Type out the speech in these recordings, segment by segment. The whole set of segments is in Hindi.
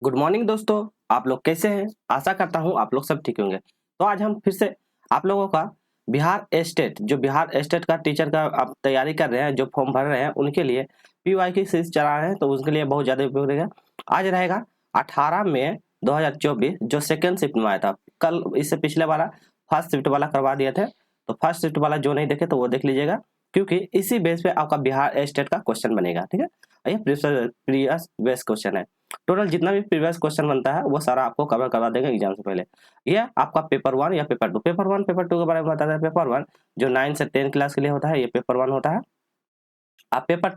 गुड मॉर्निंग दोस्तों। आप लोग कैसे हैं? आशा करता हूं आप लोग सब ठीक होंगे। तो आज हम फिर से आप लोगों का बिहार स्टेट का टीचर का आप तैयारी कर रहे हैं, जो फॉर्म भर रहे हैं उनके लिए पीवाई की सीरीज चला रहे हैं, तो उसके लिए बहुत ज़्यादा उपयोग रहेगा। आज रहेगा 18 मई 2024, जो सेकेंड शिफ्ट में आया था। कल इससे पिछले वाला फर्स्ट शिफ्ट वाला करवा दिए थे, तो फर्स्ट शिफ्ट वाला जो नहीं देखे तो वो देख लीजिएगा, क्योंकि इसी बेस पे आपका बिहार स्टेट का क्वेश्चन बनेगा। ठीक है, ये प्रीवियस बेस क्वेश्चन है। टोटल जितना भी प्रीवियस क्वेश्चन बनता है वो सारा आपको कवर करवा देगा एग्जाम से पहले। ये आपका पेपर 1 या पेपर 2, पेपर 1 पेपर 2 के बारे में बताता है। पेपर 1 जो 9 से 10 क्लास के लिए होता है, ये पेपर 1 होता है। अब पेपर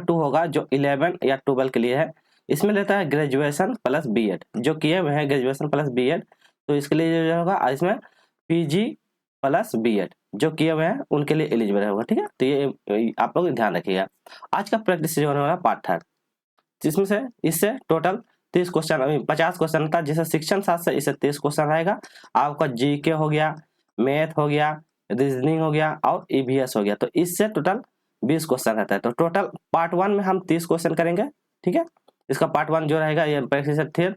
2 होगा जो 11 या 12 के लिए है। इसमें लेता है ग्रेजुएशन प्लस बीएड, जो किए हुए हैं ग्रेजुएशन प्लस बीएड, तो इसके लिए जो होगा इसमें पीजी प्लस बीएड जो किए हुए हैं उनके लिए एलिजिबल होगा। ठीक है, तो ये आप लोग ध्यान रखिएगा। आज का प्रैक्टिस जो होने वाला पार्ट 3, जिसमें से इससे टोटल 30 क्वेश्चन 50 क्वेश्चन था, जैसे शिक्षण शास्त्र से इससे 30 क्वेश्चन रहेगा। आपका जीके हो गया, मैथ हो गया, रीजनिंग हो गया और ईवीएस हो गया, तो इससे टोटल 20 क्वेश्चन रहता है। तो टोटल पार्ट 1 में हम 30 क्वेश्चन करेंगे। ठीक है, इसका पार्ट 1 जो रहेगा ये प्रैक्टिस थ्योरी,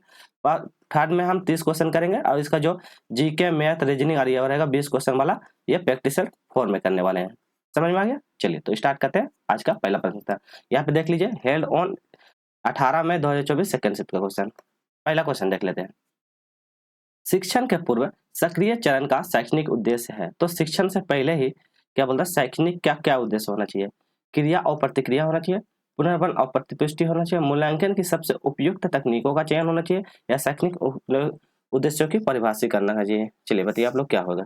थर्ड में हम 30 क्वेश्चन करेंगे, और इसका जो जीके मैथ रीजनिंग और ये रहेगा 20 क्वेश्चन वाला, ये प्रैक्टिस 4 में करने वाले हैं। समझ में आ गया? चलिए तो स्टार्ट करते हैं। आज का पहला प्रश्न था, यहाँ पे देख लीजिए, held on 18 May 2024 second shift का क्वेश्चन। पहला क्वेश्चन देख लेते हैं। शिक्षण के पूर्व सक्रिय चरण का शैक्षणिक उद्देश्य है। तो शिक्षण से पहले ही क्या बोलता है, शैक्षणिक क्या क्या उद्देश्य होना चाहिए? क्रिया और प्रतिक्रिया होना चाहिए, पुनर्वन और प्रतिपुष्टि होना चाहिए, मूल्यांकन की सबसे उपयुक्त तकनीकों का चयन होना चाहिए, या शैक्षणिक उद्देश्यों की परिभाषित करना है चाहिए। चलिए बताइए आप लोग क्या होगा।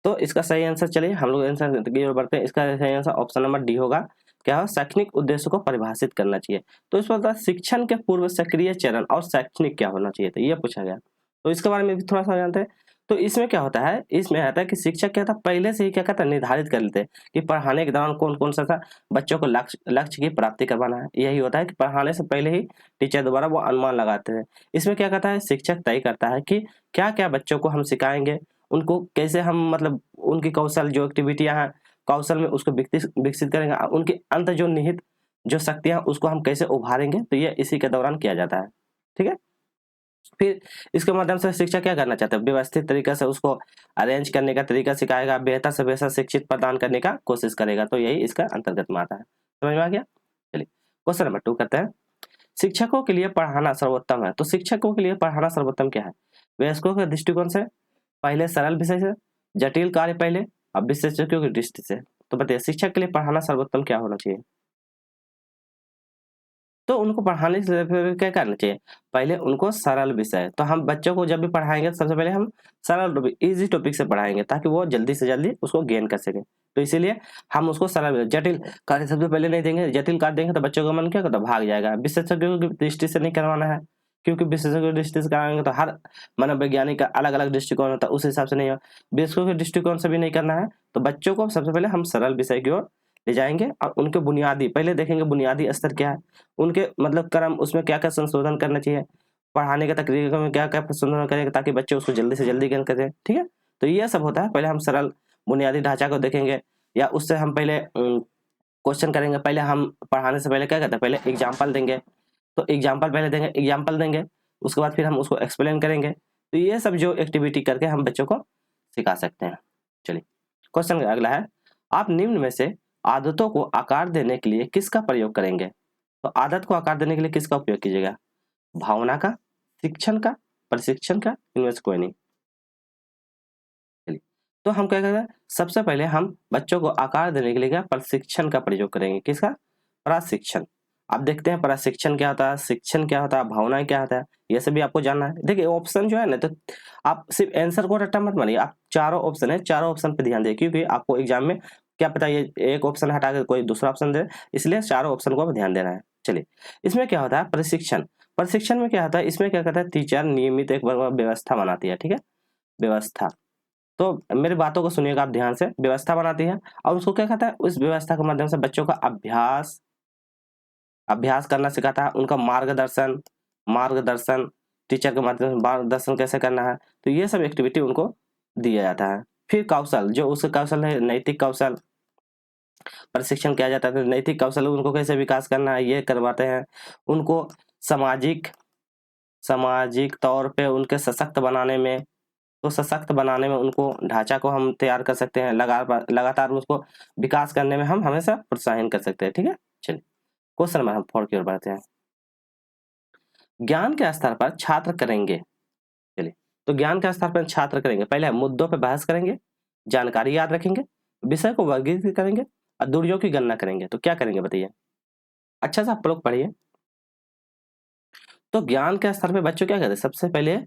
तो इसका सही आंसर, चलिए हम लोग आंसर की ओर बढ़ते हैं। इसका सही आंसर ऑप्शन नंबर डी होगा। क्या हो, शैक्षणिक उद्देश्य को परिभाषित करना चाहिए। तो इस पर शिक्षण के पूर्व सक्रिय चरण और शैक्षणिक क्या होना चाहिए, तो ये पूछा गया। तो इसके बारे में भी थोड़ा सा जानते हैं। तो इसमें क्या होता है, इसमें आता है कि शिक्षक क्या था, पहले से ही क्या कहता है, निर्धारित कर लेते हैं कि पढ़ाने के दौरान कौन कौन सा था बच्चों को लक्ष्य की प्राप्ति करवाना है। यही होता है कि पढ़ाने से पहले ही टीचर द्वारा वो अनुमान लगाते हैं। इसमें क्या कहता है, शिक्षक तय करता है कि क्या क्या बच्चों को हम सिखाएंगे, उनको कैसे हम मतलब उनकी कौशल जो एक्टिविटियां हैं कौशल में उसको विकसित करेंगे, उनके अंत जो निहित जो शक्तियां उसको हम कैसे उभारेंगे, तो ये इसी के दौरान किया जाता है। ठीक है, फिर इसके माध्यम से शिक्षक क्या करना चाहते हैं, व्यवस्थित तरीके से उसको अरेंज करने का तरीका सिखाएगा, बेहतर से बेहतर शिक्षित प्रदान करने का कोशिश करेगा। तो यही इसका अंतर्गत में आता है। समझ में आ गया? चलिए क्वेश्चन नंबर 2 करते हैं। शिक्षकों के लिए पढ़ाना सर्वोत्तम है। तो शिक्षकों के लिए पढ़ाना सर्वोत्तम क्या है? वयस्कों के दृष्टिकोण से पहले सरल विषय से, जटिल कार्य पहले, अब विशेषज्ञों की दृष्टि से। तो बताइए शिक्षक के लिए पढ़ाना सर्वोत्तम क्या होना चाहिए? तो उनको पढ़ाने से पहले क्या करना चाहिए, पहले उनको सरल विषय। तो हम बच्चों को जब भी पढ़ाएंगे तो सबसे पहले हम सरल टॉपिक, इजी टॉपिक से पढ़ाएंगे, ताकि वो जल्दी से जल्दी उसको गेन कर सके। तो इसीलिए हम उसको सरल, जटिल कार्य सबसे पहले नहीं देंगे। जटिल कार्य देंगे तो बच्चों का मन क्या करता, भाग जाएगा। विशेषज्ञों की दृष्टि से नहीं करवाना है, क्योंकि विशेषज्ञों की दृष्टि से कराएंगे तो हर मनोवैज्ञानिक का अलग अलग दृष्टिकोण होता है, उस हिसाब से नहीं हो। वयस्कों के दृष्टिकोण से भी नहीं करना है, तो बच्चों को सबसे पहले हम सरल विषय की ओर ले जाएंगे, और उनके बुनियादी पहले देखेंगे, बुनियादी स्तर क्या है, उनके मतलब क्रम, उसमें क्या क्या संशोधन करना चाहिए, पढ़ाने के तरीके में क्या क्या संशोधन करेंगे ताकि बच्चे उसको जल्दी से जल्दी गेन करें। ठीक है, तो ये सब होता है। पहले हम सरल बुनियादी ढांचा को देखेंगे, या उससे हम पहले क्वेश्चन करेंगे। पहले हम पढ़ाने से पहले क्या करते हैं, पहले एग्जाम्पल देंगे। तो एग्जाम्पल पहले देंगे, एग्जाम्पल देंगे, उसके बाद फिर हम उसको एक्सप्लेन करेंगे। तो ये सब जो एक्टिविटी करके हम बच्चों को सिखा सकते हैं। चलिए क्वेश्चन अगला है, आप निम्न में से आदतों को आकार देने के लिए किसका प्रयोग करेंगे? तो आदत को आकार देने के लिए किसका उपयोग कीजिएगा? भावना का, शिक्षण का, प्रशिक्षण का, इनमें से कोई नहीं। चलिए तो हम क्या करेंगे, सबसे पहले हम बच्चों को आकार देने के लिए क्या प्रशिक्षण का प्रयोग करेंगे। किसका? प्रशिक्षण। अब देखते हैं प्रशिक्षण क्या होता है, शिक्षण क्या होता है, भावनाएं क्या होता है, ये सभी आपको जानना है। देखिए ऑप्शन जो है ना, तो आप सिर्फ आंसर को रट्टा मत मारिए, आप चारों ऑप्शन है, चारों ऑप्शन पे ध्यान दिए, क्योंकि आपको एग्जाम में क्या पता ये एक ऑप्शन हटा के कोई दूसरा ऑप्शन दे, इसलिए चारों ऑप्शन को ध्यान देना है। चलिए इसमें क्या होता है, प्रशिक्षण। प्रशिक्षण में क्या होता है, इसमें क्या करता है, टीचर नियमित एक व्यवस्था बनाती है। ठीक है, व्यवस्था। तो मेरी बातों को सुनिएगा आप ध्यान से, व्यवस्था बनाती है, और उसको क्या कहता है, उस व्यवस्था के माध्यम से बच्चों का अभ्यास अभ्यास करना सिखाता है, उनका मार्गदर्शन मार्गदर्शन टीचर के माध्यम से मार्गदर्शन कैसे करना है, तो ये सब एक्टिविटी उनको दिया जाता है। फिर कौशल, जो उसके कौशल है, नैतिक कौशल, प्रशिक्षण किया जाता है। नैतिक कौशल उनको कैसे विकास करना है ये करवाते हैं। उनको सामाजिक सामाजिक तौर पे उनके सशक्त बनाने में, तो सशक्त बनाने में उनको ढांचा को हम तैयार कर सकते हैं, लगातार उसको विकास करने में हम हमेशा प्रोत्साहन कर सकते हैं। ठीक है, चलिए क्वेश्चन नंबर हम 4 की ओर बढ़ते हैं। ज्ञान के स्तर पर छात्र करेंगे, चलिए तो ज्ञान के स्तर पर छात्र करेंगे, पहले मुद्दों पर बहस करेंगे, जानकारी याद रखेंगे, विषय को वर्गीकृत करेंगे और दूरियों की गणना करेंगे। तो क्या करेंगे बताइए, अच्छा सा आप लोग पढ़िए। तो ज्ञान के स्तर पे बच्चों क्या करते हैं, सबसे पहले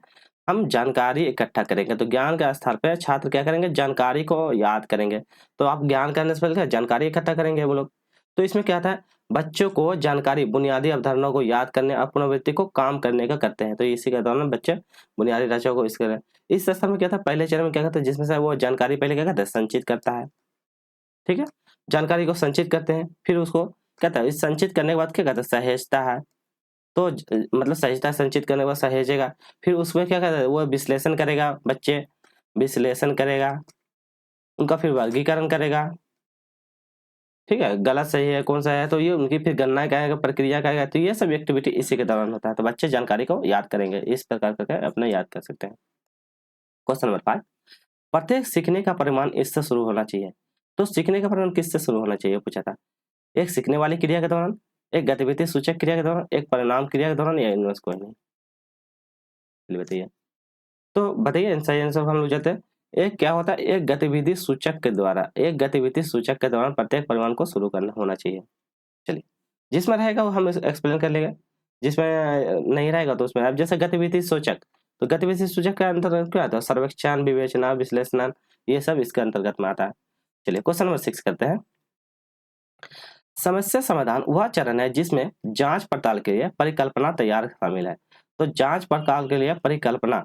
हम जानकारी इकट्ठा करेंगे। तो ज्ञान के स्तर पे छात्र क्या करेंगे, जानकारी को याद करेंगे। तो आप ज्ञान करने से पहले क्या जानकारी इकट्ठा करेंगे वो लोग। तो इसमें क्या था, बच्चों को जानकारी बुनियादी अवधारणाओं को याद करने और पुनरावृत्ति को काम करने का करते हैं। तो इसी के दौरान बच्चे बुनियादी ढांचे को इस स्तर में क्या था, पहले चरण में क्या करते हैं, जिसमें से वो जानकारी पहले क्या करता है, संचित करता है। ठीक है, जानकारी को संचित करते हैं, फिर उसको कहता है, इस संचित करने के बाद क्या कहता है, सहेजता है। तो मतलब सहेजता संचित करने के बाद सहेजेगा, फिर उसमें क्या करता है, वो विश्लेषण करेगा, बच्चे विश्लेषण करेगा, उनका फिर वर्गीकरण करेगा। ठीक है, गलत सही है कौन सा है, तो ये उनकी फिर गणना करेगा, प्रक्रिया करेगा। तो ये सब एक्टिविटी इसी के दौरान होता है। तो बच्चे जानकारी को याद करेंगे, इस प्रकार करके अपने याद कर सकते हैं। क्वेश्चन नंबर 5, प्रत्येक सीखने का परिमाण इससे शुरू होना चाहिए। तो सीखने का परिमाण किससे शुरू होना चाहिए पूछा था, एक सीखने वाली क्रिया के दौरान, एक गतिविधि सूचक क्रिया के दौरान, एक परिणाम क्रिया के दौरान, या इनमें से कोई नहीं। चलिए बताइए, तो बताइए सही आंसर हम लोग जाते हैं। एक क्या होता है, एक गतिविधि सूचक के द्वारा, एक गतिविधि सूचक के दौरान प्रत्येक परिमाण को शुरू करना होना चाहिए। चलिए, जिसमें रहेगा वो हम एक्सप्लेन कर लेंगे, जिसमें नहीं रहेगा तो उसमें, अब जैसे गतिविधि सूचक, तो गतिविधि सूचक के अंतर्गत क्या आता है, सर्वेक्षण, विवेचना, विश्लेषण, ये सब इसके अंतर्गत में आता है। चलिए क्वेश्चन नंबर 6 करते हैं। समस्या समाधान वह चरण है जिसमें जांच पड़ताल के लिए परिकल्पना तैयार शामिल है। तो जांच पड़ताल के लिए परिकल्पना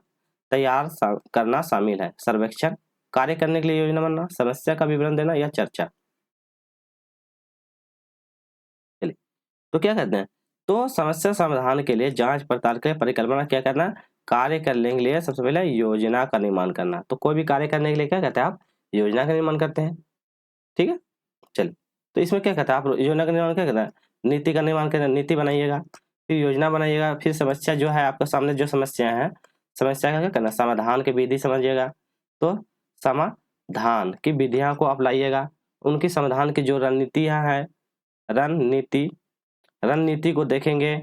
तैयार करना शामिल है, सर्वेक्षण, कार्य करने के लिए योजना बनाना, समस्या का विवरण देना या चर्चा। चलिए, तो क्या कहते हैं, तो समस्या समाधान के लिए जांच पड़ताल के लिए परिकल्पना क्या करना, कार्य करने के लिए सबसे पहले योजना का निर्माण करना। तो कोई भी कार्य करने के लिए क्या कहते हैं, आप योजना का निर्माण करते हैं। ठीक है, चलिए, तो इसमें क्या कहता है, आप योजना का निर्माण क्या करना है, नीति का निर्माण करना, नीति बनाइएगा, फिर योजना बनाइएगा, फिर समस्या जो है आपके सामने जो समस्या है, समस्या का क्या करना, समाधान की विधि समझिएगा। तो समाधान की विधियां को आप लाइएगा, उनकी समाधान की जो रणनीतियां हैं, रणनीति को देखेंगे।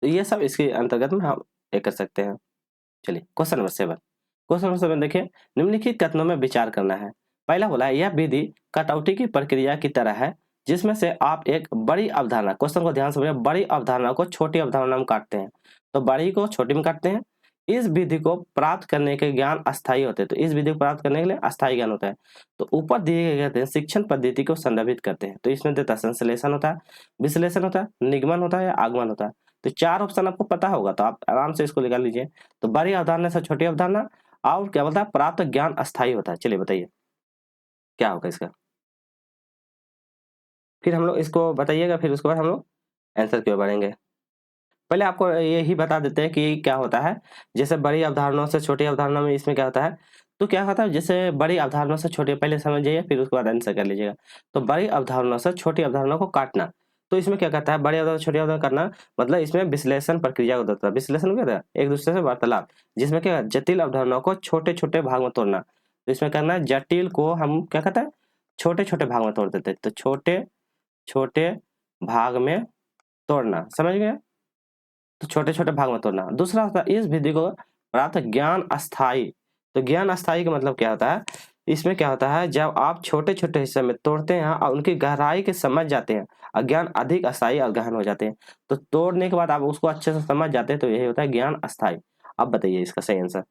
तो ये सब इसके अंतर्गत में हम ये कर सकते हैं। चलिए क्वेश्चन नंबर 7, क्वेश्चन नंबर 7 देखिए, निम्नलिखित कथनों में विचार करना है। पहला बोला है, यह विधि कटौती की प्रक्रिया की तरह है जिसमें से आप एक बड़ी अवधारणा, क्वेश्चन को ध्यान से समझिए, बड़ी अवधारणा को छोटी अवधारणा में काटते हैं। तो बड़ी को छोटी में काटते हैं। इस विधि को प्राप्त करने के ज्ञान अस्थायी होते हैं। तो इस विधि को प्राप्त करने के लिए अस्थायी ज्ञान होता है। तो ऊपर दिए गए कहते हैं शिक्षण पद्धति को संदर्भित करते हैं। तो इसमें देता है संश्लेषण होता है, विश्लेषण होता है, निगमन होता है या आगमन होता है। तो 4 ऑप्शन आपको पता होगा तो आप आराम से इसको निकाल लीजिए। तो बड़ी अवधारणा से छोटी अवधारणा, और क्या बोलता है, प्राप्त ज्ञान अस्थायी होता है। चलिए बताइए क्या होगा इसका, फिर हम लोग इसको बताइएगा, फिर उसके बाद हम लोग आंसर की ओर बढ़ेंगे। पहले आपको यही बता देते हैं कि क्या होता है, जैसे बड़ी अवधारणाओं से छोटी अवधारणा में इसमें क्या होता है। तो क्या होता है, जैसे बड़ी अवधारणा से छोटी पहले समझिए, फिर उसके बाद आंसर कर लीजिएगा। तो बड़ी अवधारणा से छोटी अवधारणा को काटना, तो इसमें क्या कहता है, बड़ी अवधारणा छोटी अवधारणा करना, मतलब इसमें विश्लेषण प्रक्रिया को देता है। विश्लेषण क्या होता है, एक दूसरे से वार्तालाप, जिसमें क्या जटिल अवधारणाओं को छोटे छोटे भाग में तोड़ना। तो इसमें करना है, जटिल को हम क्या कहते हैं, छोटे छोटे भाग में तोड़ देते हैं। तो छोटे छोटे भाग में तोड़ना, समझ गए। तो छोटे छोटे भाग में तोड़ना। दूसरा होता है, इस विधि को प्राप्त ज्ञान अस्थायी। तो ज्ञान अस्थायी का मतलब क्या होता है, इसमें क्या होता है, जब आप छोटे छोटे हिस्से में तोड़ते हैं और उनकी गहराई के समझ जाते हैं, अज्ञान अधिक अस्थायी और गहन हो जाते हैं। तो तोड़ने के बाद आप उसको अच्छे से समझ जाते हैं, तो यही होता है ज्ञान अस्थायी। अब बताइए इसका सही आंसर,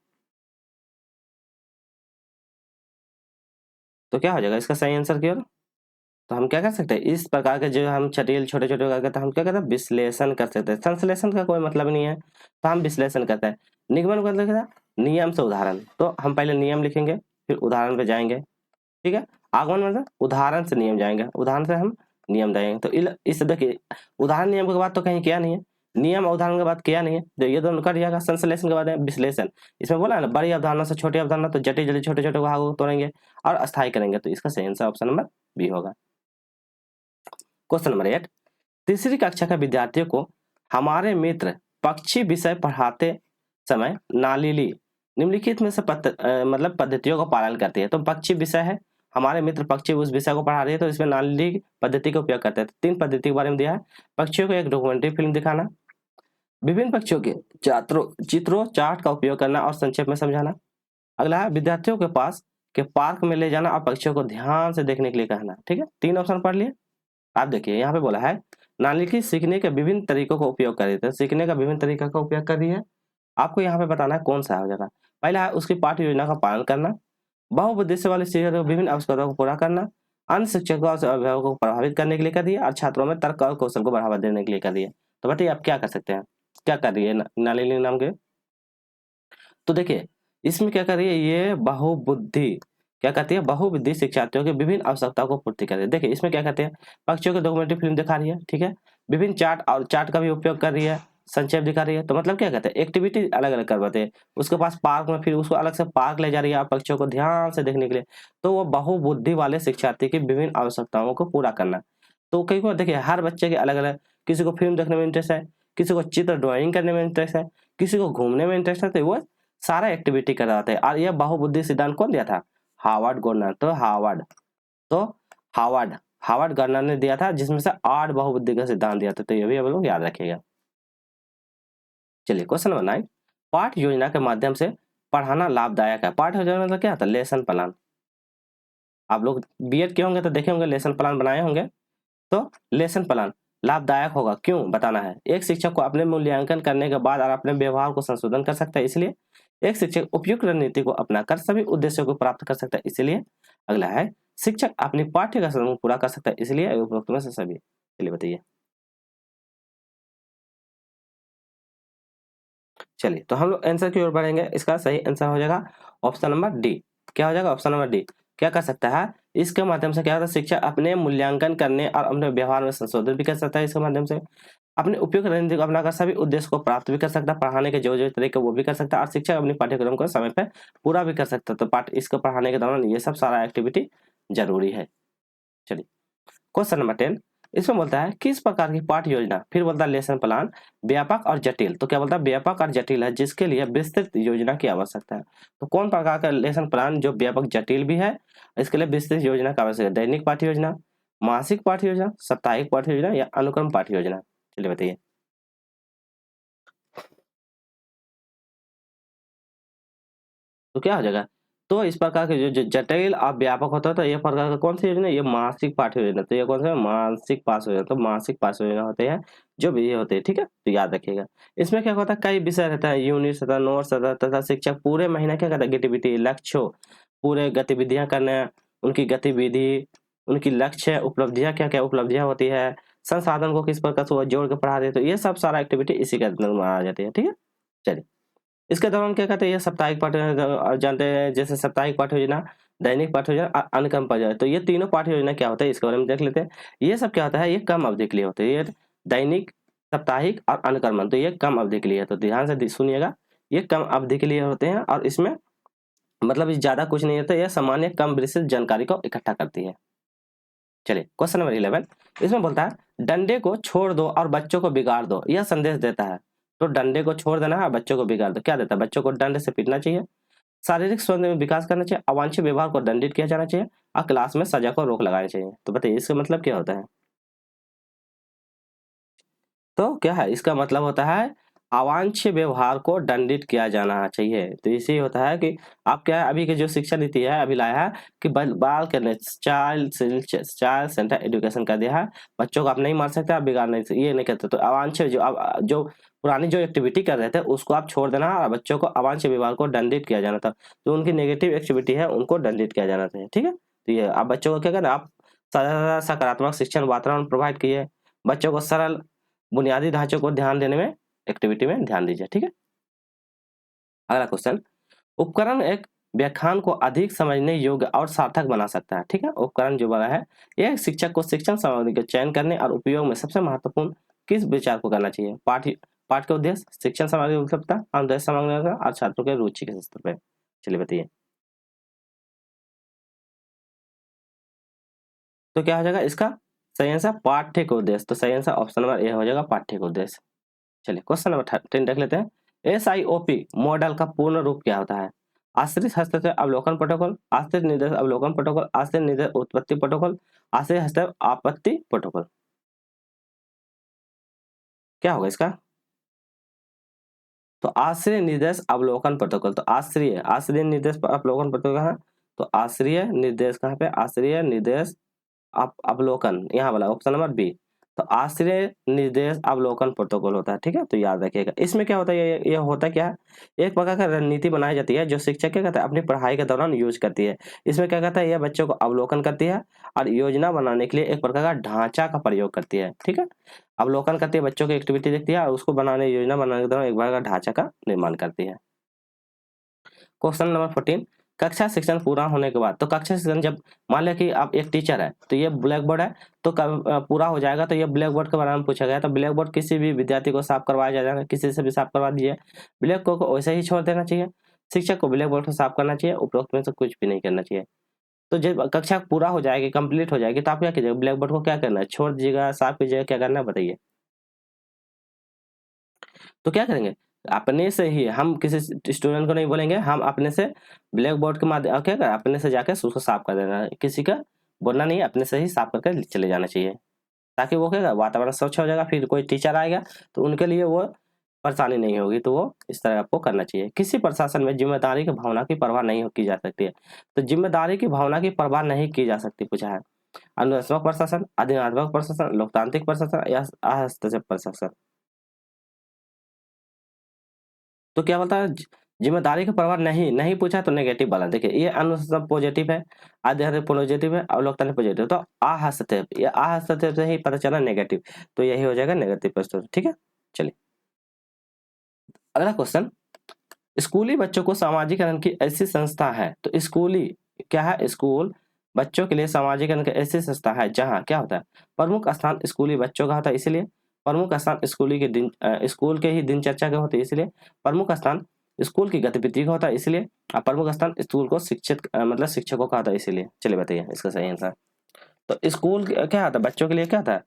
तो क्या हो जाएगा इसका सही आंसर की ओर। तो हम क्या कर सकते हैं, इस प्रकार के जो हम जटिल छोटे छोटे करके हम क्या करते हैं, विश्लेषण कर सकते हैं। संश्लेषण का कोई मतलब नहीं है, तो हम विश्लेषण करते हैं। निगमन का मतलब क्या था, नियम से उदाहरण। तो हम पहले नियम लिखेंगे, फिर उदाहरण पे जाएंगे। ठीक है, आगमन मतलब उदाहरण से नियम जाएंगे, उदाहरण से हम नियम देंगे। तो इस देखिए, उदाहरण नियम के बाद तो कहीं किया नहीं है, नियम अवधारणा के बाद किया नहीं है, तो ये दोनों कर जाएगा। संश्लेषण के बाद है विश्लेषण। इसमें बोला है ना बड़ी अवधारणा से छोटी अवधारणा, तो जटिल जटिल छोटे छोटे भागों को तोड़ेंगे और अस्थायी करेंगे, तो इसका सही आंसर ऑप्शन नंबर बी होगा। क्वेश्चन नंबर 8, तीसरी कक्षा के विद्यार्थियों को हमारे मित्र पक्षी विषय पढ़ाते समय नालीली निम्नलिखित में से मतलब पद्धतियों का पालन करती है। तो पक्षी विषय है, हमारे मित्र पक्षी उस विषय को पढ़ा रही है, तो इसमें नालीली पद्धति का उपयोग करते हैं। तो 3 पद्धति के बारे में दिया है। पक्षियों को एक डॉक्यूमेंट्री फिल्म दिखाना, विभिन्न पक्षियों के चित्रों चार्ट का उपयोग करना और संक्षेप में समझाना। अगला है विद्यार्थियों के पास के पार्क में ले जाना और पक्षियों को ध्यान से देखने के लिए कहना। ठीक है, 3 ऑप्शन पढ़ लिए। आप देखिए यहाँ पे बोला है नालीली सीखने के विभिन्न तरीकों का उपयोग कर रही है, सीखने का विभिन्न तरीका का उपयोग कर रही है। आपको यहाँ पे बताना है कौन सा हो जाएगा। पहला है उसकी पाठ्य योजना का पालन करना, बहुउद्देश्य वाले शिक्षकों को विभिन्न आवश्यकताओं को पूरा करना, अन्य शिक्षकों और अभिभावकों को प्रभावित करने के लिए कर रही है और छात्रों में तर्क और कौशल को बढ़ावा देने के लिए कर रही है। तो बताइए आप क्या कर सकते हैं, क्या कर रही है नालीली नाम के। तो देखिए इसमें क्या कर रही है, ये बहुबुद्धि क्या कहती है, बहुबुद्धि शिक्षार्थियों की विभिन्न आवश्यकताओं को पूर्ति कर रही है। देखिए इसमें क्या कहते हैं, पक्षियों की डॉक्यूमेंट्री फिल्म दिखा रही है, ठीक है, विभिन्न चार्ट और चार्ट का भी उपयोग कर रही है, संक्षेप दिखा रही है। तो मतलब क्या कहते हैं, एक्टिविटी अलग अलग करवाते हैं। उसके पास पार्क में फिर उसको अलग से पार्क ले जा रही है पक्षियों को ध्यान से देखने के लिए। तो वो बहुबुद्धि वाले शिक्षार्थी की विभिन्न आवश्यकताओं को पूरा करना। तो कई बार देखिए हर बच्चे के अलग अलग, किसी को फिल्म देखने में इंटरेस्ट है, किसी को चित्र ड्राइंग करने में इंटरेस्ट है, किसी को घूमने में इंटरेस्ट है, तो वो सारा एक्टिविटी करवाते हैं। और यह बहुबुद्धि सिद्धांत कौन दिया था, हार्वर्ड गवर्नर। तो हार्वर्ड गवर्नर ने दिया था, जिसमें से 8 बहुबुद्धि का सिद्धांत दिया था। तो ये भी आप लोग याद रखिएगा। चलिए क्वेश्चन नंबर 9, पाठ योजना के माध्यम से पढ़ाना लाभदायक है। पाठ योजना मतलब क्या होता है, लेसन प्लान। आप लोग बीएड के होंगे तो देखे होंगे, लेसन प्लान बनाए होंगे। तो लेसन प्लान लाभदायक होगा, क्यों बताना है। एक शिक्षक को अपने मूल्यांकन करने के बाद और अपने व्यवहार को संशोधन कर सकता है, इसलिए एक शिक्षक उपयुक्त रणनीति को अपनाकर सभी उद्देश्यों को प्राप्त कर सकता है, इसलिए। अगला है शिक्षक अपनी पाठ्यक्रम को पूरा कर सकता है, इसलिए उपरोक्त में से सभी। चलिए बताइए। चलिए तो हम लोग आंसर की ओर बढ़ेंगे। इसका सही आंसर हो जाएगा ऑप्शन नंबर डी। क्या हो जाएगा, ऑप्शन नंबर डी। क्या कर सकता है, इसके माध्यम से क्या होता है, शिक्षक अपने मूल्यांकन करने और अपने व्यवहार में संशोधन भी कर सकता है। इसके माध्यम से अपने उपयुक्त रणनीति को अपनाकर सभी उद्देश्य को प्राप्त भी कर सकता है, पढ़ाने के जो जो तरीके वो भी कर सकता है, और शिक्षक अपनी पाठ्यक्रम को समय पे पूरा भी कर सकता है। तो पाठ इसको पढ़ाने के दौरान ये सब सारा एक्टिविटी जरूरी है। चलिए क्वेश्चन नंबर 10, इसमें बोलता है किस प्रकार की पाठ योजना, फिर बोलता है लेसन प्लान व्यापक और जटिल। तो क्या बोलता है, व्यापक और जटिल है, जिसके लिए विस्तृत योजना की आवश्यकता है। तो कौन प्रकार का लेसन प्लान जो व्यापक जटिल भी है, इसके लिए विस्तृत योजना का आवश्यक है। दैनिक पाठ्य योजना, मासिक पाठ्य योजना, साप्ताहिक पाठ्य योजना या अनुक्रम पाठ्य योजना। चलिए बताइए। तो क्या हो जाएगा, तो इस प्रकार के जो जटिल और व्यापक होता है, तो ये प्रकार का कौन सी योजना, ये मासिक पाठ्य योजना। तो ये कौन सा, मासिक पास योजना। तो मासिक पास योजना होते हैं जो भी ये होते हैं, ठीक है, तो याद रखिएगा। इसमें क्या होता है, कई विषय रहता है, यूनिट रहता है, नोट्स रहता है, तथा शिक्षक पूरे महीने क्या करता है, गतिविधि लक्ष्य पूरे गतिविधियां करना, उनकी गतिविधि, उनकी लक्ष्य, उपलब्धियां क्या क्या उपलब्धियां होती है, संसाधन को किस प्रकार से वो जोड़ के पढ़ा देते, तो ये सब सारा एक्टिविटी इसी के अंदर में आ जाती है, ठीक है। चलिए इसके दौरान क्या कहते हैं, ये साप्ताहिक पाठ जानते हैं, जैसे साप्ताहिक पाठ योजना, दैनिक पाठ योजना, अनुक्रम पाठ योजना। तो ये तीनों पाठ योजना क्या होता है, इसके बारे में देख लेते हैं। ये सब क्या होता है, ये कम अवधि के लिए होते हैं, ये दैनिक, साप्ताहिक और अनुक्रमण, तो ये कम अवधि के लिए है। तो ध्यान से सुनिएगा, ये कम अवधि के लिए होते हैं और इसमें मतलब ज्यादा कुछ नहीं होता, यह सामान्य कम विस्तृत जानकारी को इकट्ठा करती है। चलिए क्वेश्चन नंबर 11, इसमें बोलता है डंडे को छोड़ दो और बच्चों को बिगाड़ दो, यह संदेश देता है। तो डंडे को छोड़ देना है, बच्चों को बिगाड़ दो, क्या देता है, बच्चों को दंड से पीटना चाहिए, शारीरिक स्वास्थ्य में विकास करना चाहिए, अवांछित व्यवहार को दंडित किया जाना चाहिए, और क्लास में सजा को रोक लगानी चाहिए। तो बताइए इसका मतलब क्या होता है। तो क्या है, इसका मतलब होता है अवांछनीय व्यवहार को दंडित किया जाना चाहिए। तो इसे होता है कि आप क्या है, अभी की जो शिक्षा नीति है अभी लाया है कि बाल के चाइल्ड सेंटर एजुकेशन कर दिया है, बच्चों को आप नहीं मार सकते, आप बिगाड़ नहीं सकते, ये नहीं कहते। तो अवांछनीय जो पुरानी जो एक्टिविटी कर रहे थे उसको आप छोड़ देना और बच्चों को अवांछनीय व्यवहार को दंडित किया जाना था। जो उनकी नेगेटिव एक्टिविटी है उनको दंडित किया जाना चाहिए, ठीक है। तो ये आप बच्चों को क्या करना, आप सकारात्मक शिक्षण वातावरण प्रोवाइड किए, बच्चों को सरल बुनियादी ढांचे को ध्यान देने में, एक्टिविटी में ध्यान दीजिए, ठीक है। अगला क्वेश्चन, उपकरण एक व्याख्यान को अधिक समझने योग्य और सार्थक बना सकता है, ठीक है। उपकरण जो बना है यह शिक्षक को शिक्षण सामग्री के चयन करने और उपयोग में सबसे महत्वपूर्ण किस विचार को करना चाहिए? पाठ पाठ का उद्देश्य, शिक्षण सामग्री की उपलब्धता, अनुदेश सामग्री और छात्रों के रुचि के स्तर पे। चलिए बताइए। तो क्या हो जाएगा इसका सही आंसर पाठ्य का उद्देश्य। तो सही आंसर ऑप्शन नंबर ए हो जाएगा पाठ्य का उद्देश्य। चलिए क्वेश्चन नंबर 10 देख लेते हैं। एसआईओपी मॉडल का पूर्ण रूप क्या होता है? आश्रित हस्तक्षेप अवलोकन प्रोटोकॉल, आश्रित निर्देश अवलोकन प्रोटोकॉल, आश्रित निर्देश उत्पत्ति प्रोटोकॉल, आश्रित हस्तक्षेप आपत्ति प्रोटोकॉल। क्या होगा इसका? तो आश्रय निर्देश अवलोकन प्रोटोकॉल। तो आश्रय निर्देश अवलोकन प्रोटोकॉल है। तो आश्रय निर्देश कहाँ पे? आश्रय निर्देश अवलोकन, यहाँ वाला ऑप्शन नंबर बी। तो आश्रय निर्देश अवलोकन प्रोटोकॉल होता है, ठीक है। तो याद रखिएगा। इसमें क्या होता है, ये होता क्या है, एक प्रकार का रणनीति बनाई जाती है जो शिक्षक क्या कहता है अपनी पढ़ाई के दौरान यूज करती है। इसमें क्या कहता है, यह बच्चों को अवलोकन करती है और योजना बनाने के लिए एक प्रकार का ढांचा का प्रयोग करती है, ठीक है। अवलोकन करती है, बच्चों की एक्टिविटी देखती है और उसको बनाने योजना बनाने के दौरान एक प्रकार का ढांचा का निर्माण करती है। क्वेश्चन नंबर 14, कक्षा शिक्षण पूरा होने के बाद, तो कक्षा शिक्षण जब मान लिया कि आप एक टीचर है तो ये ब्लैक बोर्ड है, तो पूरा हो जाएगा तो ये ब्लैक बोर्ड के बारे में पूछा गया। तो ब्लैक बोर्ड किसी भी विद्यार्थी को साफ करवाया जाएगा, किसी से भी साफ करवा दीजिए, ब्लैक बोर्ड को वैसे ही छोड़ देना चाहिए। शिक्षक को ब्लैक बोर्ड को साफ करना चाहिए, उपरोक्त में से कुछ भी नहीं करना चाहिए। तो जब कक्षा पूरा हो जाएगी, कंप्लीट हो जाएगी, तो आप क्या कीजिएगा, ब्लैक बोर्ड को क्या करना है, छोड़ दीजिएगा, साफ कीजिएगा, क्या करना है बताइए। तो क्या करेंगे, अपने से ही, हम किसी स्टूडेंट को नहीं बोलेंगे, हम अपने से ब्लैक बोर्ड के माध्यम क्या करें, अपने से जाकर उसको साफ कर देना है, किसी का बोलना नहीं है, अपने से ही साफ करके चले जाना चाहिए, ताकि वो क्या वातावरण स्वच्छ हो जाएगा। फिर कोई टीचर आएगा तो उनके लिए वो परेशानी नहीं होगी। तो वो इस तरह आपको करना चाहिए। किसी प्रशासन में जिम्मेदारी की भावना की परवाह नहीं की जा सकती है। तो जिम्मेदारी की भावना की परवाह नहीं की जा सकती, पूछा है। अनुशासनात्मक प्रशासन, अधिनात्मक प्रशासन, लोकतांत्रिक प्रशासन या हस्तक्षेप प्रशासन। तो क्या बोलता है, जिम्मेदारी का प्रभाव नहीं पूछा तो नेगेटिव वाला। देखिए ये अनुशासन पॉजिटिव है, आध्यात्मिक पॉजिटिव है और लोकतांत्रिक पॉजिटिव। तो आहस्तक्षेप, ये आहस्तक्षेप से ही पता चला नेगेटिव, तो यही हो जाएगा नेगेटिव प्रश्न, ठीक है। चलिए अगला क्वेश्चन, स्कूली बच्चों को सामाजिकरण की ऐसी संस्था है। तो स्कूली क्या है, स्कूल बच्चों के लिए सामाजिकरण की ऐसी संस्था है जहाँ क्या होता है, प्रमुख स्थान स्कूली बच्चों का होता है, इसलिए प्रमुख स्थान स्कूली के दिन स्कूल के ही दिनचर्या के होते हैं, इसलिए प्रमुख स्थान स्कूल की गतिविधि का होता है, इसलिए प्रमुख स्थान स्कूल को शिक्षित मतलब शिक्षकों का होता है, इसीलिए। चलिए बताइए इसका सही आंसर। तो स्कूल क्या होता है, बच्चों के लिए क्या होता है,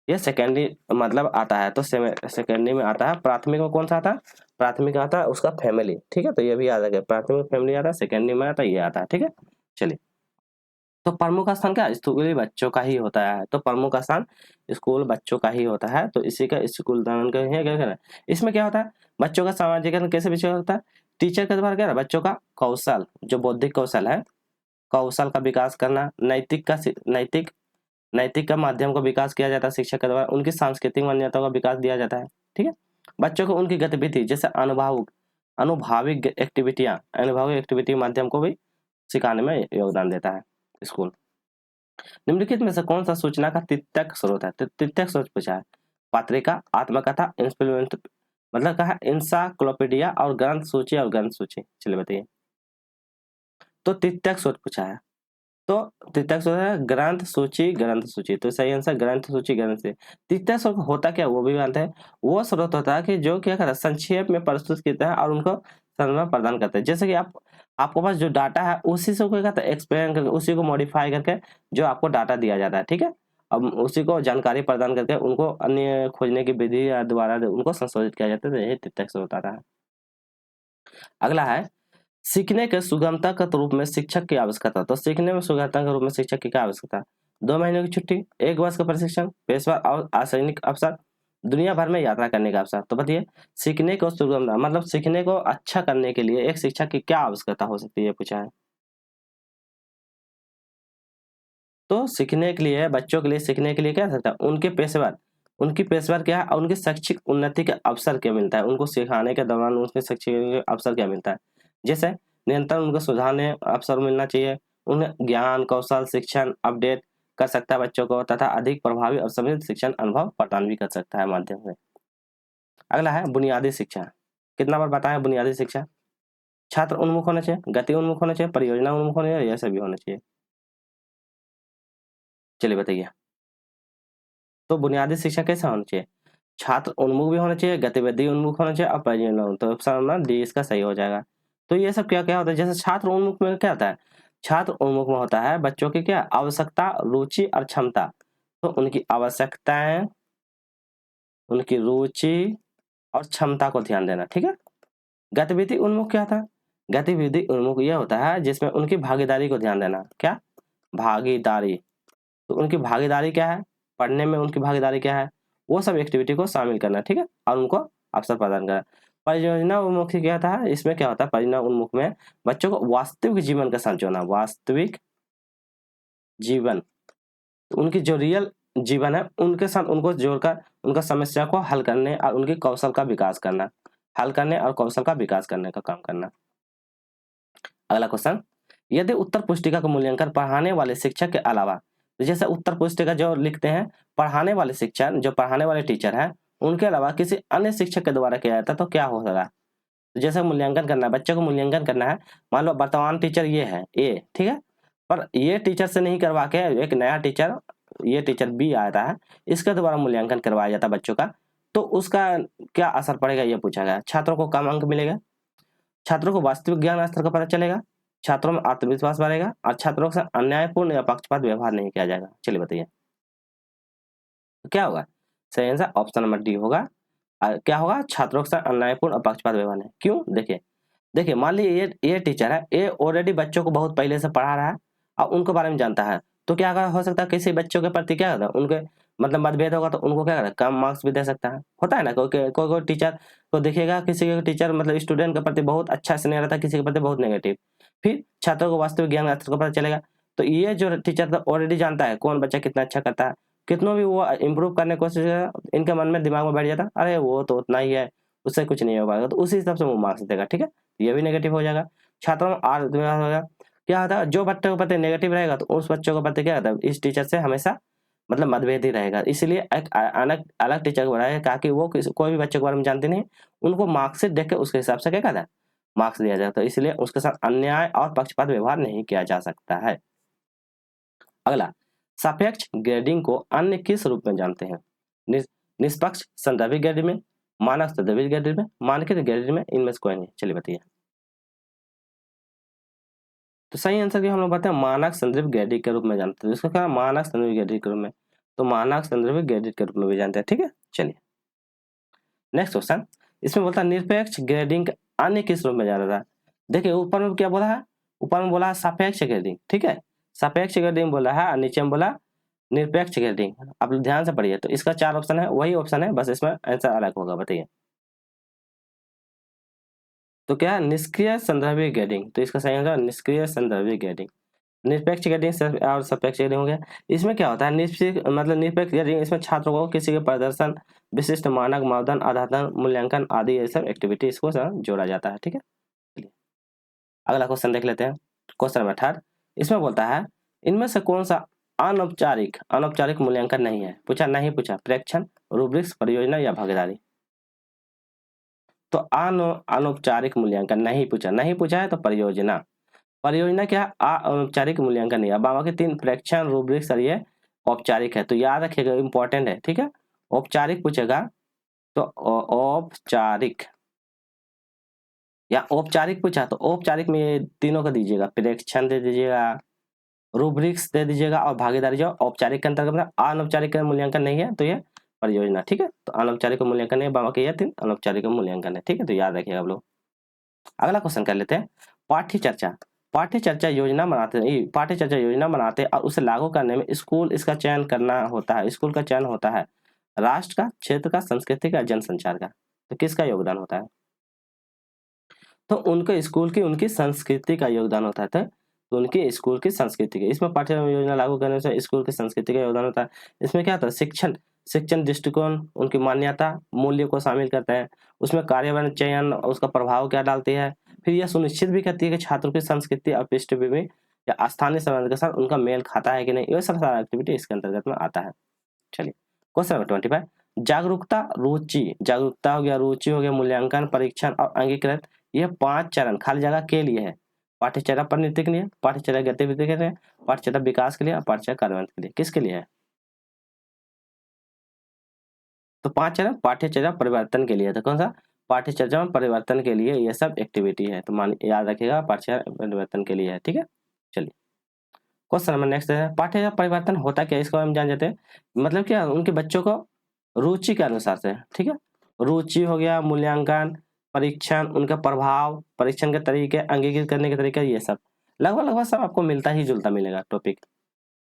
ये सेकेंडरी मतलब आता है। तो सेकेंडरी में आता है, प्राथमिक में कौन सा आता है, प्राथमिक आता है उसका फैमिली, ठीक है। तो ये भी याद रखें, प्राथमिक फैमिली आता है, सेकेंडरी में आता है ये आता है, ठीक है। चलिए तो प्रमुख स्थान क्या स्कूली बच्चों का ही होता है। तो प्रमुख स्थान स्कूल बच्चों का ही होता है, तो इसी का स्कूल दान का है क्या करना। इसमें क्या होता है, बच्चों का सामाजिकरण कैसे विषय होता है, टीचर के द्वारा क्या है, बच्चों का कौशल, जो बौद्धिक कौशल है, कौशल का विकास करना, नैतिक का माध्यम का विकास किया जाता है शिक्षक के द्वारा, उनकी सांस्कृतिक मान्यताओं का विकास दिया जाता है, ठीक है। बच्चों को उनकी गतिविधि जैसे अनुभाविक एक्टिविटी के माध्यम को भी सिखाने में योगदान देता है स्कूल। निम्नलिखित में से कौन सा सूचना का तृतीयक स्रोत है। तो तृतीयक स्रोत पूछा है, पत्रिका, आत्मकथा, इंस्पिरेशन मतलब कहा इंसाइक्लोपीडिया और ग्रंथ सूची और ग्रंथ सूची। चलिए बताइए। तो तृतीयक स्रोत पूछा है, तो तृतीयक स्रोत है ग्रंथ सूची। तो सही आंसर ग्रंथ सूची ग्रंथ से। तृतीयक स्रोत होता क्या, वो भी जानते हैं। वो स्रोत होता है कि जो क्या करता है, संक्षेप में प्रस्तुत करता है और उनको संदर्भ प्रदान करता है। जैसे कि आपके पास जो डाटा है उसी से क्या करता है, एक्सप्लेन करके, उसी को मॉडिफाई करके जो आपको डाटा दिया जाता है, ठीक है। अब उसी को जानकारी प्रदान करके उनको अन्य खोजने की विधि द्वारा उनको संशोधित किया जाता है। यही तृतीयक स्रोत आता है। अगला है, सीखने के सुगमता के रूप में शिक्षक की आवश्यकता। तो सीखने में सुगमता के रूप में शिक्षक की क्या आवश्यकता, 2 महीने की छुट्टी, 1 वर्ष का प्रशिक्षण, पेशेवर और आशैनिक अवसर, दुनिया भर में यात्रा करने का अवसर। तो बताइए सीखने को सुगमता मतलब सीखने को अच्छा करने के लिए एक शिक्षक की क्या आवश्यकता हो सकती है, पूछा है। तो सीखने के लिए, बच्चों के लिए सीखने के लिए क्या सकता है, उनकी पेशेवर क्या है और उनकी शैक्षिक उन्नति का अवसर क्या मिलता है, उनको सिखाने के दौरान उसमें शैक्षिक अवसर क्या मिलता है। जैसे निरंतर उनको सुधारने अवसर मिलना चाहिए, उन्हें ज्ञान कौशल शिक्षण अपडेट कर सकता है बच्चों को, तथा अधिक प्रभावी और समृद्ध शिक्षण अनुभव प्रदान भी कर सकता है माध्यम से। अगला है बुनियादी शिक्षा। कितना बार बताएं बुनियादी शिक्षा, छात्र उन्मुख होना चाहिए, गति उन्मुख होना चाहिए, परियोजना उन्मुख होना चाहिए, यह सभी होना चाहिए। चलिए बताइए। तो बुनियादी शिक्षा कैसा होना चाहिए, छात्र उन्मुख भी होना चाहिए, गतिविधि उन्मुख होना चाहिए और परियोजना उन्मुख। तो ऑप्शन नंबर डी इसका सही हो जाएगा। तो ये सब क्या क्या होता है, जैसे छात्र उन्मुख में क्या होता है, छात्र उन्मुख में होता है बच्चों की क्या आवश्यकता, रुचि और क्षमता। तो उनकी आवश्यकताएं, उनकी रुचि और क्षमता को ध्यान देना, ठीक है। गतिविधि उन्मुख क्या था, गतिविधि उन्मुख यह होता है जिसमें उनकी भागीदारी को ध्यान देना। क्या, भागीदारी। तो उनकी भागीदारी क्या है, पढ़ने में उनकी भागीदारी क्या है, वो सब एक्टिविटी को शामिल करना, ठीक है, और उनको अवसर प्रदान करना। परियोजना उन्मुख क्या था, इसमें क्या होता है, परियोजना उन्मुख में बच्चों को वास्तविक जीवन का साथ जोड़ना, वास्तविक जीवन, तो उनकी जो रियल जीवन है उनके साथ उनको जोड़कर उनका समस्या को हल करने और उनके कौशल का विकास करना, हल करने और कौशल का विकास करने का काम करना। अगला क्वेश्चन, यदि उत्तर पुस्तिका का मूल्यांकन पढ़ाने वाले शिक्षक के अलावा, तो जैसे उत्तर पुस्तिका जो लिखते हैं पढ़ाने वाले शिक्षक, जो पढ़ाने वाले टीचर हैं, उनके अलावा किसी अन्य शिक्षक के द्वारा किया जाता है तो क्या होगा। तो जैसे मूल्यांकन करना है, बच्चे को मूल्यांकन करना है, मान लो वर्तमान टीचर ये है ए, ठीक है, पर ये टीचर से नहीं करवा के एक नया टीचर, ये टीचर बी आता है, इसके द्वारा मूल्यांकन करवाया जाता है बच्चों का, तो उसका क्या असर पड़ेगा ये पूछा गया। छात्रों को कम अंक मिलेगा, छात्रों को वास्तविक ज्ञान स्तर का पता चलेगा, छात्रों में आत्मविश्वास बढ़ेगा और छात्रों के साथ अन्यायपूर्ण या पक्षपात व्यवहार नहीं किया जाएगा। चलिए बताइए तो क्या होगा, सही आंसर ऑप्शन नंबर डी होगा। क्या होगा, छात्रों के साथ अन्यायपूर्ण और पक्षपात व्यवहार नहीं। क्यों, देखिए देखिए मान लीजिए ये टीचर है, ये ऑलरेडी बच्चों को बहुत पहले से पढ़ा रहा है और उनके बारे में जानता है, तो क्या हो सकता है किसी बच्चों के प्रति क्या होता है, उनके मतलब मतभेद होगा तो उनको क्या करेगा, कम मार्क्स भी दे सकता है, होता है ना। कोई टीचर को देखिएगा, किसी के टीचर मतलब स्टूडेंट के प्रति बहुत अच्छा स्नेह रहता है, किसी के प्रति बहुत नेगेटिव, फिर छात्रों को वास्तविक ज्ञान स्तर को पता चलेगा। तो ये जो टीचर तो ऑलरेडी जानता है कौन बच्चा कितना अच्छा करता है, कितनों भी वो इम्प्रूव करने की कोशिश करेगा, इनके मन में दिमाग में बैठ जाता है अरे वो तो उतना ही है, उससे कुछ नहीं हो पाएगा, तो उसी हिसाब से वो मार्क्स देगा, ठीक है, ये भी नेगेटिव हो जाएगा। छात्रों में आत्मविश्वास होगा, क्या होता है जो बच्चे के प्रति नेगेटिव रहेगा तो उस बच्चों के प्रति क्या होता है, इस टीचर से हमेशा मतलब मतभेद ही रहेगा, इसलिए एक अलग अलग टीचर को बनाया ताकि वो कोई भी बच्चे के बारे में जानते नहीं, उनको मार्क्सिट देख के उसके हिसाब से क्या कहता है मार्क्स दिया जाता है, इसलिए उसके साथ अन्याय और पक्षपात व्यवहार नहीं किया जा सकता है। अगला, सापेक्ष ग्रेडिंग को अन्य किस रूप में जानते हैं, निष्पक्ष संदर्भिक ग्रेडिंग में, मानक संदर्भिक ग्रेडिंग में, मानकित ग्रेडिंग में, इनमें से कोई नहीं। चलिए बताइए तो सही आंसर की हम लोग बताते हैं मानक संदर्भ ग्रेडिंग के रूप में जानते हैं, इसको क्या मानक संदर्भ ग्रेडिंग के रूप में, तो मानक संदर्भ ग्रेडिंग के रूप में भी जानते हैं, ठीक है। चलिए नेक्स्ट क्वेश्चन, इसमें बोलता है निरपेक्ष ग्रेडिंग अन्य किस रूप में जाना था। देखिए ऊपर में क्या बोला है, ऊपर में बोला है सापेक्ष ग्रेडिंग, ठीक है, सापेक्ष ग्रेडिंग बोला है और नीचे में बोला निरपेक्ष ग्रेडिंग। आप लोग ध्यान से पढ़िए, तो इसका 4 ऑप्शन है, वही ऑप्शन है, बस इसमें आंसर अलग होगा। बताइए तो क्या है, निष्क्रिय संदर्भिक ग्रेडिंग, तो इसका सही आंसर निष्क्रिय संदर्भिक ग्रेडिंग। निरपेक्ष ग्रेडिंग और सापेक्ष ग्रेडिंग हो गया। इसमें क्या होता है, निरपेक्ष ग्रेडिंग, इसमें छात्रों को किसी के प्रदर्शन, विशिष्ट मानक, मानदंड, आधार मूल्यांकन आदि ये सब एक्टिविटी इसको जोड़ा जाता है, ठीक है। चलिए अगला क्वेश्चन देख लेते हैं, क्वेश्चन नंबर 18। इसमें बोलता है इनमें से कौन सा अनौपचारिक अनौपचारिक मूल्यांकन नहीं है, पूछा नहीं पूछा, प्रेक्षण, रूब्रिक्स, परियोजना या भागीदारी। तो अनौपचारिक मूल्यांकन नहीं पूछा, नहीं पूछा है तो परियोजना। परियोजना क्या है, अनौपचारिक मूल्यांकन नहीं है। बाकी 3 प्रेक्षण, रूब्रिक्स और ये औपचारिक है, तो याद रखिएगा इंपॉर्टेंट है, ठीक है। औपचारिक पूछेगा तो औपचारिक या औपचारिक पूछा तो औपचारिक में ये तीनों को दीजिएगा, प्रेक्षण दे दीजिएगा, रूब्रिक्स दे दीजिएगा और भागीदारी जो औपचारिक के अंतर्गत, अनौपचारिक का मूल्यांकन नहीं है तो ये परियोजना, ठीक है। तो अनौपचारिक का मूल्यांकन है, बाकी ये 3 अनौपचारिक का मूल्यांकन है, ठीक है, तो याद रखिएगा आप लोग। अगला क्वेश्चन कर लेते हैं, पाठ्य चर्चा। पाठ्य चर्चा योजना बनाते और उसे लागू करने में स्कूल इसका चयन करना होता है, स्कूल का चयन होता है राष्ट्र का, क्षेत्र का, संस्कृति का, जनसंचार का, तो किसका योगदान होता है, तो उनके स्कूल की उनकी संस्कृति का योगदान होता है, तो उनकी स्कूल की संस्कृति के, इसमें पाठ्य योजना लागू करने से स्कूल की संस्कृति का योगदान होता है। इसमें क्या होता है, शिक्षण दृष्टिकोण, उनकी मान्यता, मूल्य को शामिल करते हैं, उसमें कार्यान्वयन चयन उसका प्रभाव क्या डालती है, फिर यह सुनिश्चित भी करती है कि छात्रों की संस्कृति और पृष्ठभूमि या स्थानीय समाज के साथ उनका मेल खाता है कि नहीं, ये सब सारा एक्टिविटी इसके अंतर्गत में आता है। चलिए क्वेश्चन नंबर 25, जागरूकता, रुचि, जागरूकता हो गया, रुचि हो गया, मूल्यांकन, परीक्षण और अंगीकृत, ये 5 चरण खाली जगह के लिए है, पाठ्यचर्या परिणति के लिए, पाठ्यचर्या गतिविधि के लिए, पाठ्यचर्या विकास के लिए और पाठ्यचर्या कार्यान्वयन के लिए, किसके लिए है, तो 5 चरण पाठ्यचर्या परिवर्तन के लिए, तो कौन सा पाठ्यचर्या में परिवर्तन के लिए ये सब एक्टिविटी है, तो मान याद रखिएगा पाठ्यचर्या परिवर्तन के लिए है। ठीक है, चलिए क्वेश्चन नंबर नेक्स्ट है, पाठ्यचर्या परिवर्तन होता क्या, इसको हम जान जाते हैं। मतलब क्या, उनके बच्चों को रुचि के अनुसार से, ठीक है, रुचि हो गया, मूल्यांकन, परीक्षण, उनका प्रभाव, परीक्षण के तरीके, अंगीकृत करने के तरीके, ये सब लगभग सब आपको मिलता ही जुलता मिलेगा टॉपिक।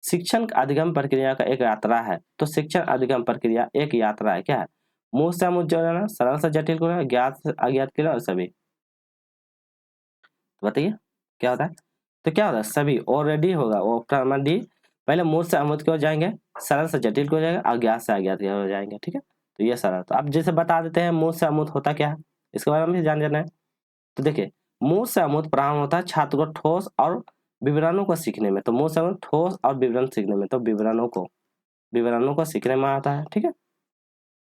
शिक्षण अधिगम प्रक्रिया का एक यात्रा है, तो शिक्षण अधिगम प्रक्रिया एक यात्रा है। क्या है, मूल से अमूल जोड़ना, सरल से जटिल को, ज्ञात से अज्ञात के लिए, और सभी। तो बताइए क्या होता है, तो क्या होता है, सभी ऑलरेडी होगा, ऑप्शन नंबर डी, पहले मूल से अमूल की ओर जाएंगे, सरल से जटिल को जाएगा, अज्ञात से अज्ञात की ओर जाएंगे। ठीक है, तो ये सरल, तो आप जैसे बता देते हैं मूल से अमूल होता क्या है, इसके बारे में भी जान जाना है। तो देखिए मूल से अमूल प्रारंभ होता है छात्र को ठोस और विवरणों को सीखने में, तो मूल से अमूल ठोस और विवरण सीखने में, तो विवरणों को सीखने में आता है। ठीक है,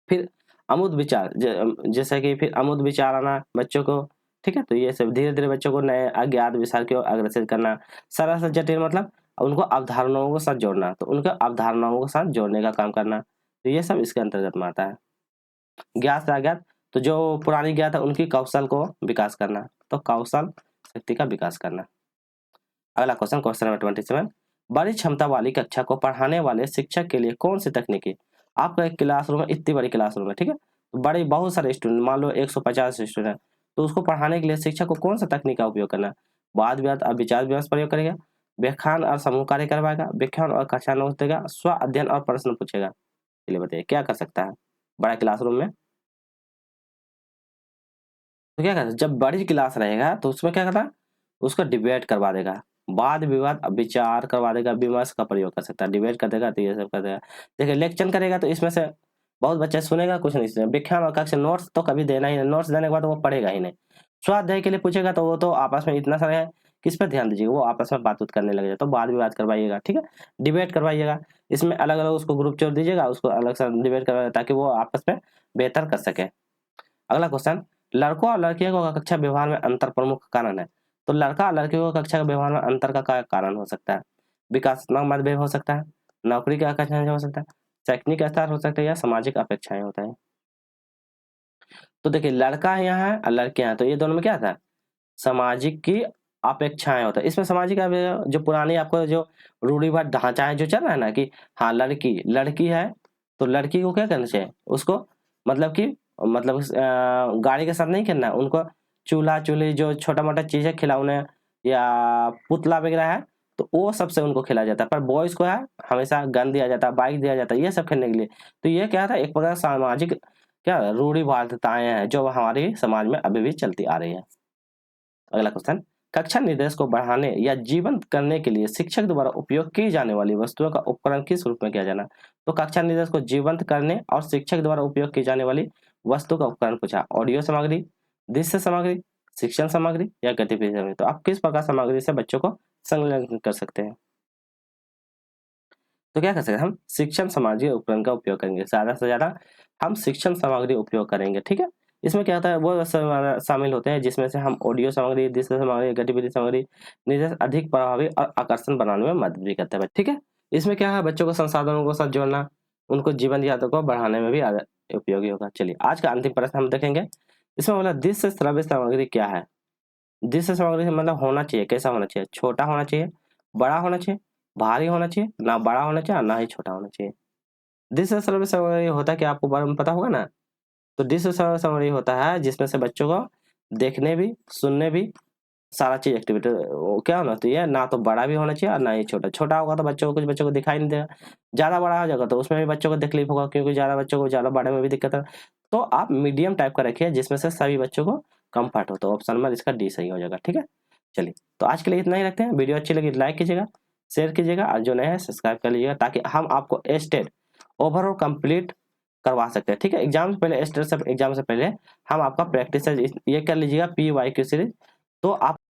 फिर अमुद विचार, जैसे कि फिर अमुद विचार आना बच्चों को। ठीक है, तो ये सब धीरे धीरे बच्चों को नए अज्ञात विचार की ओर अग्रसर करना। सरल से जटिल मतलब उनको अवधारणाओं के साथ जोड़ना, तो उनके अवधारणाओं के साथ जोड़ने का काम करना, तो ये सब इसके अंतर्गत में आता है। ज्ञात से अज्ञात, तो जो पुरानी ज्ञात है उनकी कौशल को विकास करना, तो कौशल शक्ति का विकास करना। अगला क्वेश्चन, क्वेश्चन नंबर 27, बड़ी क्षमता वाली कक्षा को पढ़ाने वाले शिक्षक के लिए कौन सी तकनीकी, आपका एक क्लासरूम है, इतनी बड़ी क्लासरूम है, ठीक है, तो बड़े बहुत सारे स्टूडेंट, मान लो 150 स्टूडेंट, तो उसको पढ़ाने के लिए शिक्षक को कौन सा तकनीक का उपयोग करना है, वाद विवाद और विचार विमर्श प्रयोग करेगा, व्याख्यान और समूह कार्य करवाएगा, व्याख्यान और कक्षा नोट देगा, स्व अध्ययन और प्रश्न पूछेगा। चलिए बताइए क्या कर सकता है बड़ा क्लासरूम में। तो क्या करता है, जब बड़ी क्लास रहेगा तो उसमें क्या करता है, उसको डिबेट करवा देगा, वाद विवाद विचार करवा देगा, विमर्श का प्रयोग कर सकता है, डिबेट कर देगा, तो ये सब कर देगा। देखिए लेक्चर करेगा तो इसमें से बहुत बच्चे सुनेगा, कुछ नहीं सुनेगा। व्याख्यान और कक्षा नोट्स तो कभी देना ही नहीं, नोट्स देने के बाद वो पढ़ेगा ही नहीं। स्वाध्याय के लिए पूछेगा तो वो तो आपस में इतना सारा है, किस पर ध्यान दीजिएगा, वो आपस में बात करने लग जाए, तो वाद विवाद करवाइएगा। ठीक है, डिबेट करवाइएगा, इसमें अलग अलग उसको ग्रुप छोड़ दीजिएगा, उसको अलग से डिबेट करवाइएगा ताकि वो आपस में बेहतर कर सके। अगला क्वेश्चन, लड़कों और लड़कियों को कक्षा व्यवहार में अंतर प्रमुख कारण है, तो लड़का और लड़कियों को कक्षा के व्यवहार में अंतर का क्या कारण हो सकता है, विकासात्मक मतभेद हो सकता है, नौकरी की आकांक्षाएं हो सकता है, शैक्षणिक स्तर हो सकता है, या सामाजिक अपेक्षाएं होता है। तो देखिए लड़का यहाँ है और लड़कियां हैं, तो ये दोनों में क्या था, सामाजिक की अपेक्षाएं होता है। इसमें सामाजिक जो पुरानी आपको जो रूढ़िवाद ढांचा है जो चल रहा है ना, कि हाँ लड़की लड़की है तो लड़की को क्या करना चाहिए, उसको मतलब कि गाड़ी के साथ नहीं खेलना है, उनको चूल्हा चूल्ही जो छोटा मोटा चीज है खिलौने या पुतला वगैरह है, तो वो सबसे उनको खेला जाता है। पर बॉयज को है हमेशा गन दिया जाता है, बाइक दिया जाता है, ये सब खेलने के लिए। तो ये क्या था, एक प्रकार सामाजिक क्या रूढ़िवादिताएं हैं जो हमारे समाज में अभी भी चलती आ रही है। अगला क्वेश्चन, कक्षा निर्देश को बढ़ाने या जीवंत करने के लिए शिक्षक द्वारा उपयोग की जाने वाली वस्तुओं का उपकरण किस रूप में किया जाना। तो कक्षा निर्देश को जीवंत करने और शिक्षक द्वारा उपयोग की जाने वाली वस्तु का उपकरण पूछा, ऑडियो सामग्री, दृश्य सामग्री, शिक्षण सामग्री या गतिविधि सामग्री। तो आप किस प्रकार सामग्री से बच्चों को संलग्न कर सकते हैं, तो क्या कर सकते हैं, हम शिक्षण सामग्री उपकरण का उपयोग करेंगे, ज्यादा से ज्यादा हम शिक्षण सामग्री उपयोग करेंगे। ठीक है, इसमें क्या होता है, वो शामिल होते हैं जिसमें से हम ऑडियो सामग्री, दृश्य सामग्री, गतिविधि सामग्री निर्देश अधिक प्रभावी और आकर्षण बनाने में मदद भी करते हैं। ठीक है, इसमें क्या है, बच्चों को संसाधनों के साथ जोड़ना, उनको जीवन यात्रा को बढ़ाने में भी उपयोगी होगा। चलिए आज का अंतिम प्रश्न हम देखेंगे, इसमें बोला दृश्य श्रव्य सामग्री क्या है। दृश्य सामग्री मतलब होना चाहिए, कैसा होना चाहिए, छोटा होना चाहिए, बड़ा होना चाहिए, भारी होना चाहिए, ना बड़ा होना चाहिए ना ही छोटा होना चाहिए। दृश्य श्रव्य सामग्री होता क्या आपको बारे में पता होगा ना, तो दृश्य श्रव्य सामग्री होता है जिसमें से बच्चों को देखने भी सुनने भी सारा चीज एक्टिविटी क्या होना चाहिए, ना तो बड़ा भी होना चाहिए और ना ही छोटा। छोटा होगा तो बच्चों को कुछ बच्चों को दिखाई नहीं देगा, ज्यादा बड़ा हो जाएगा तो उसमें भी बच्चों को तकलीफ होगा, क्योंकि ज्यादा बच्चों को ज्यादा बड़े में भी दिक्कत है। तो आप मीडियम टाइप का रखिए जिसमें से सभी बच्चों को कंफर्ट हो, तो ऑप्शन में इसका डी सही हो जाएगा। ठीक है, चलिए तो आज के लिए इतना ही रखते हैं। वीडियो अच्छी लगी लाइक कीजिएगा, शेयर कीजिएगा, और जो नए हैं सब्सक्राइब कर लीजिएगा, ताकि हम आपको स्टेट ओवरऑल कंप्लीट करवा सकते हैं। ठीक है, एग्जाम से पहले, स्टेट से एग्जाम से पहले हम आपका प्रैक्टिस ये कर लीजिएगा PYQ सीरीज, तो आप